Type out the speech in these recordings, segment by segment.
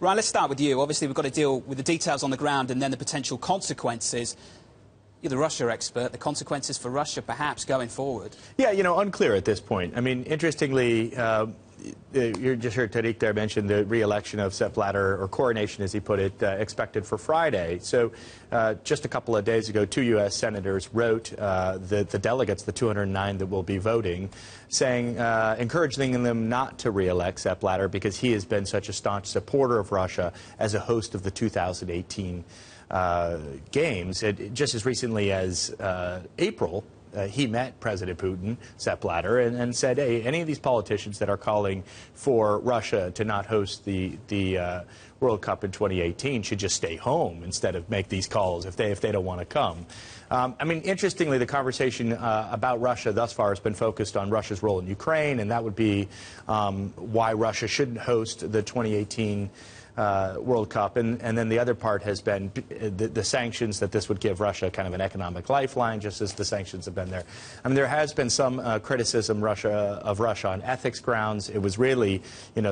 Ryan, let's start with you. Obviously, we've got to deal with the details on the ground and then the potential consequences. You're the Russia expert. The consequences for Russia, perhaps, going forward. Yeah, unclear at this point. I mean, interestingly, you just heard Tariq there mention the re-election of Sepp Blatter, or coronation, as he put it, expected for Friday. So just a couple of days ago, 2 U.S. senators wrote the delegates, the 209 that will be voting, saying, encouraging them not to re-elect Sepp Blatter because he has been such a staunch supporter of Russia as a host of the 2018 games. Just as recently as April, he met President Putin, Sepp Blatter, and said, hey, any of these politicians that are calling for Russia to not host the World Cup in 2018 should just stay home instead of make these calls if they don't want to come. I mean, interestingly, the conversation about Russia thus far has been focused on Russia's role in Ukraine, and that would be why Russia shouldn't host the 2018 World Cup, and then the other part has been the sanctions, that this would give Russia kind of an economic lifeline, just as the sanctions have been there. I mean, there has been some criticism of Russia on ethics grounds. It was really,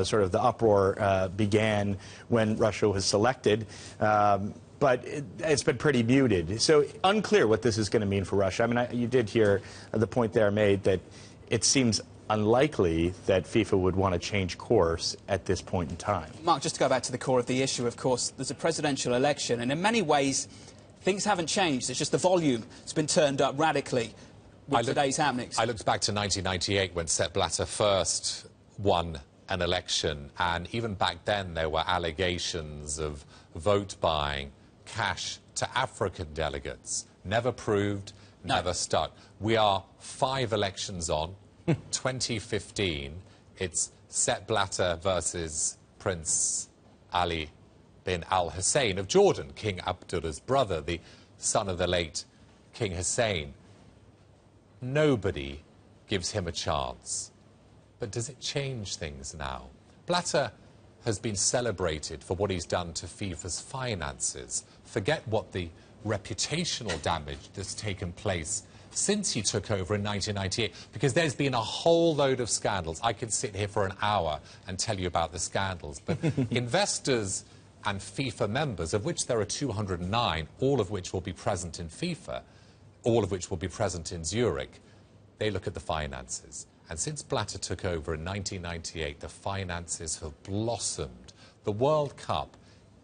sort of the uproar began when Russia was selected. But it's been pretty muted. So unclear what this is going to mean for Russia. I mean, you did hear the point there made that it seems unlikely that FIFA would want to change course at this point in time. Mark, just to go back to the core of the issue, of course, there's a presidential election, and in many ways, things haven't changed. It's just the volume has been turned up radically with today's happenings. I looked back to 1998 when Sepp Blatter first won an election, and even back then there were allegations of vote buying, cash to African delegates. Never proved, never stuck. We are 5 elections on. 2015, it's Sepp Blatter versus Prince Ali bin Al Hussein of Jordan, King Abdullah's brother, the son of the late King Hussein. Nobody gives him a chance. But does it change things now? Blatter has been celebrated for what he's done to FIFA's finances. Forget what the reputational damage that's taken place since he took over in 1998, because there's been a whole load of scandals. I could sit here for an hour and tell you about the scandals, but investors and FIFA members, of which there are 209, all of which will be present in FIFA, all of which will be present in Zurich, they look at the finances. And since Blatter took over in 1998, the finances have blossomed. The World Cup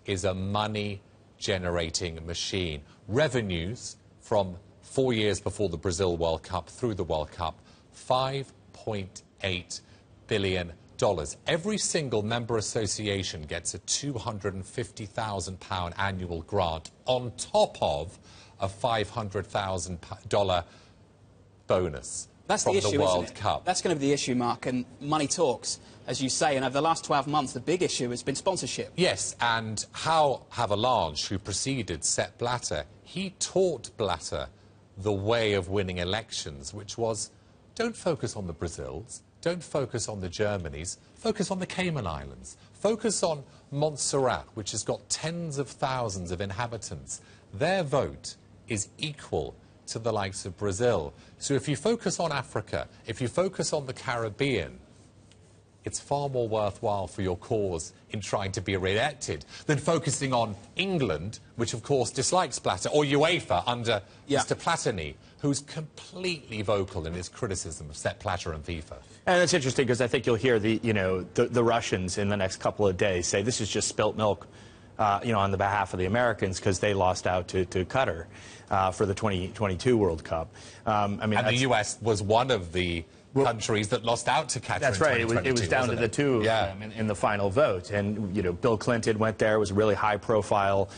is a money-generating machine. Revenues from 4 years before the Brazil World Cup through the World Cup, $5.8 billion. Every single member association gets a £250,000 annual grant on top of a $500,000 bonus. That's the issue, from the World isn't it? Cup. That's going to be the issue, Mark, and money talks, as you say, and over the last 12 months, the big issue has been sponsorship. Yes, and how Havelange, who preceded Sepp Blatter, he taught Blatter the way of winning elections, which was, don't focus on the Brazils, don't focus on the Germanys, focus on the Cayman Islands, focus on Montserrat, which has got tens of thousands of inhabitants. Their vote is equal to the likes of Brazil. So if you focus on Africa, if you focus on the Caribbean, it's far more worthwhile for your cause in trying to be re-elected than focusing on England, which of course dislikes Blatter, or UEFA under Mr. Platini, who's completely vocal in his criticism of Sepp Blatter and FIFA. And it's interesting because I think you'll hear the Russians in the next couple of days say this is just spilt milk, on the behalf of the Americans because they lost out to Qatar for the 2022 World Cup. And the U.S. was one of the countries that lost out to Qatar. That's right. It was down to the two of them in the final vote. And, Bill Clinton went there. It was a really high-profile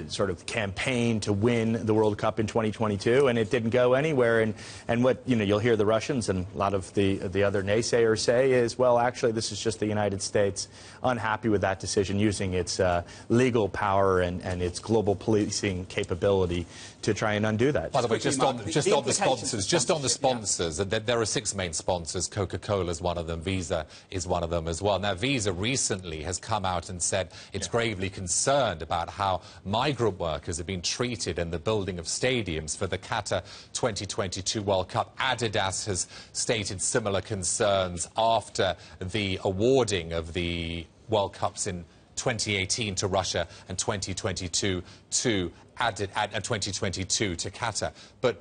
sort of campaign to win the World Cup in 2022, and it didn't go anywhere. And what, you'll hear the Russians and a lot of the other naysayers say is, well, actually, this is just the United States unhappy with that decision, using its legal power and its global policing capability to try and undo that. By the way, just on the sponsors, there are 6 main sponsors. Coca-Cola is one of them. Visa is one of them as well. Now, Visa recently has come out and said it's gravely concerned about how migrant workers have been treated in the building of stadiums for the Qatar 2022 World Cup. Adidas has stated similar concerns after the awarding of the World Cups in 2018 to Russia and 2022 to 2022 to Qatar. But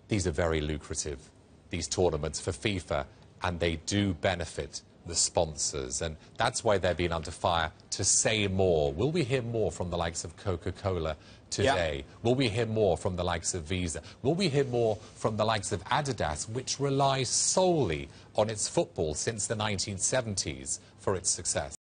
these are very lucrative, these tournaments for FIFA, and they do benefit the sponsors, and that's why they're being under fire to say more. Will we hear more from the likes of Coca-Cola today? Yeah. Will we hear more from the likes of Visa? Will we hear more from the likes of Adidas, which relies solely on its football since the 1970s for its success?